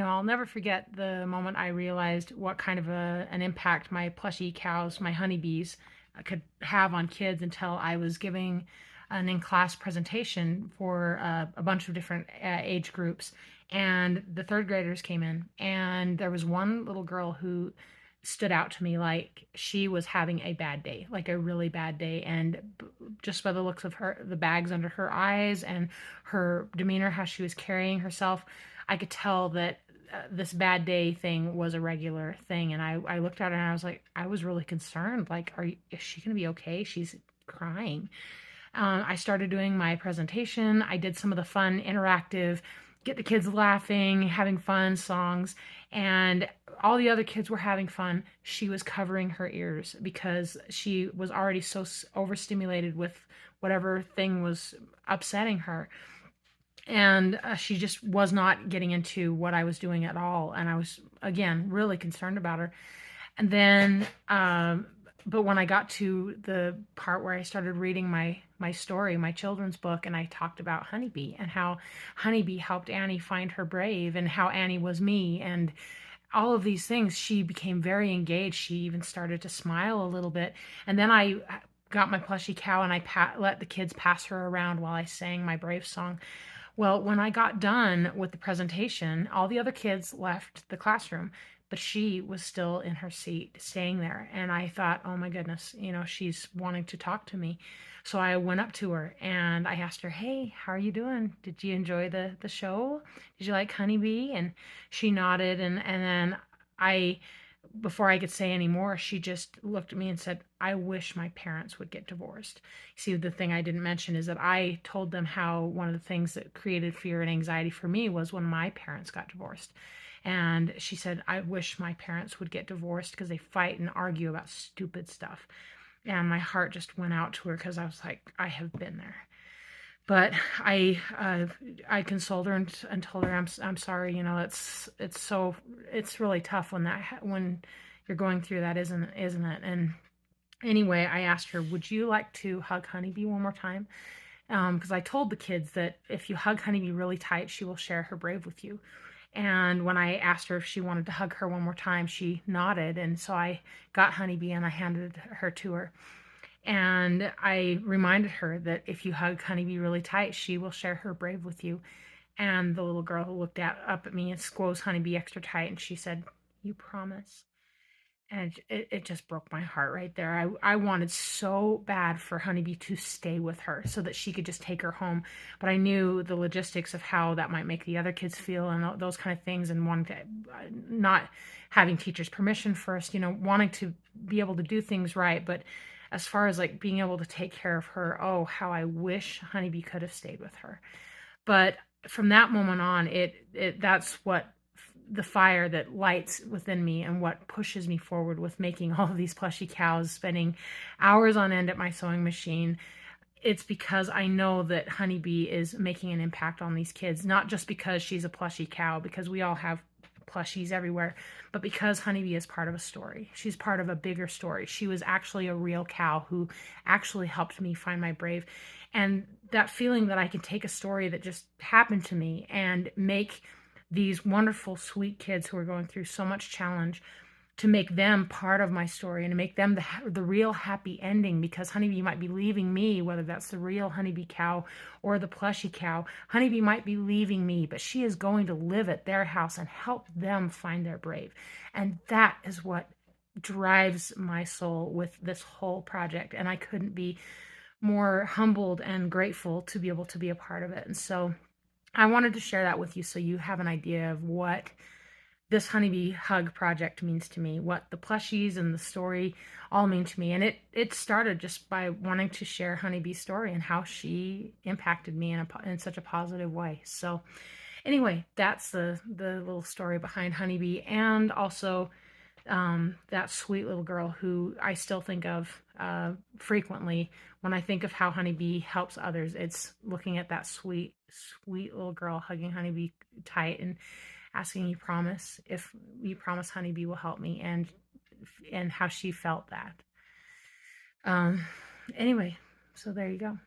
I'll never forget the moment I realized what kind of an impact my plushy cows, my honeybees, could have on kids until I was giving an in-class presentation for a bunch of different age groups. And the third graders came in, and there was one little girl who stood out to me like she was having a bad day, like a really bad day. And just by the looks of her, the bags under her eyes and her demeanor, how she was carrying herself, I could tell that this bad day thing was a regular thing. And I looked at her and I was like, I was really concerned. Like, is she going to be okay? She's crying. I started doing my presentation. I did some of the fun, interactive, get the kids laughing, having fun songs, and all the other kids were having fun. She was covering her ears because she was already so overstimulated with whatever thing was upsetting her. And she just was not getting into what I was doing at all. And I was, again, really concerned about her. And then, but when I got to the part where I started reading my story, my children's book, and I talked about Honeybee and how Honeybee helped Annie find her brave and how Annie was me and all of these things, she became very engaged. She even started to smile a little bit. And then I got my plushy cow and I let the kids pass her around while I sang my brave song. Well, when I got done with the presentation, all the other kids left the classroom, but she was still in her seat, staying there. And I thought, oh my goodness, she's wanting to talk to me. So I went up to her and I asked her, hey, how are you doing? Did you enjoy the show? Did you like Honeybee? And she nodded. And then I, before I could say any more, she just looked at me and said, I wish my parents would get divorced. See, the thing I didn't mention is that I told them how one of the things that created fear and anxiety for me was when my parents got divorced. And she said, I wish my parents would get divorced because they fight and argue about stupid stuff. And my heart just went out to her because I was like, I have been there. But I consoled her and told her I'm sorry. It's really tough when you're going through that, isn't it? And anyway, I asked her, would you like to hug Honeybee one more time? Because I told the kids that if you hug Honeybee really tight, she will share her brave with you. And when I asked her if she wanted to hug her one more time, she nodded. And so I got Honeybee and I handed her to her. And I reminded her that if you hug Honeybee really tight, she will share her brave with you. And the little girl looked up at me and squoze Honeybee extra tight, and she said, you promise? And it just broke my heart right there. I wanted so bad for Honeybee to stay with her so that she could just take her home. But I knew the logistics of how that might make the other kids feel and those kind of things, and wanting to, not having teachers' permission first, wanting to be able to do things right. But as far as like being able to take care of her, oh, how I wish Honeybee could have stayed with her. But from that moment on, that's what the fire that lights within me and what pushes me forward with making all of these plushy cows, spending hours on end at my sewing machine. It's because I know that Honeybee is making an impact on these kids, not just because she's a plushy cow, because we all have plushies everywhere, but because Honeybee is part of a story. She's part of a bigger story. She was actually a real cow who actually helped me find my brave. And that feeling that I can take a story that just happened to me and make these wonderful, sweet kids who are going through so much challenge, to make them part of my story and to make them the real happy ending, because Honeybee might be leaving me, whether that's the real Honeybee cow or the plushy cow. Honeybee might be leaving me, but she is going to live at their house and help them find their brave. And that is what drives my soul with this whole project. And I couldn't be more humbled and grateful to be able to be a part of it. And so I wanted to share that with you so you have an idea of what this Honeybee Hug project means to me, what the plushies and the story all mean to me. And it started just by wanting to share Honeybee's story and how she impacted me in such a positive way. So anyway, that's the little story behind Honeybee, and also that sweet little girl who I still think of frequently when I think of how Honeybee helps others. It's looking at that sweet, sweet little girl hugging Honeybee tight and asking, if you promise Honeybee will help me, and how she felt that. Um, anyway, so there you go.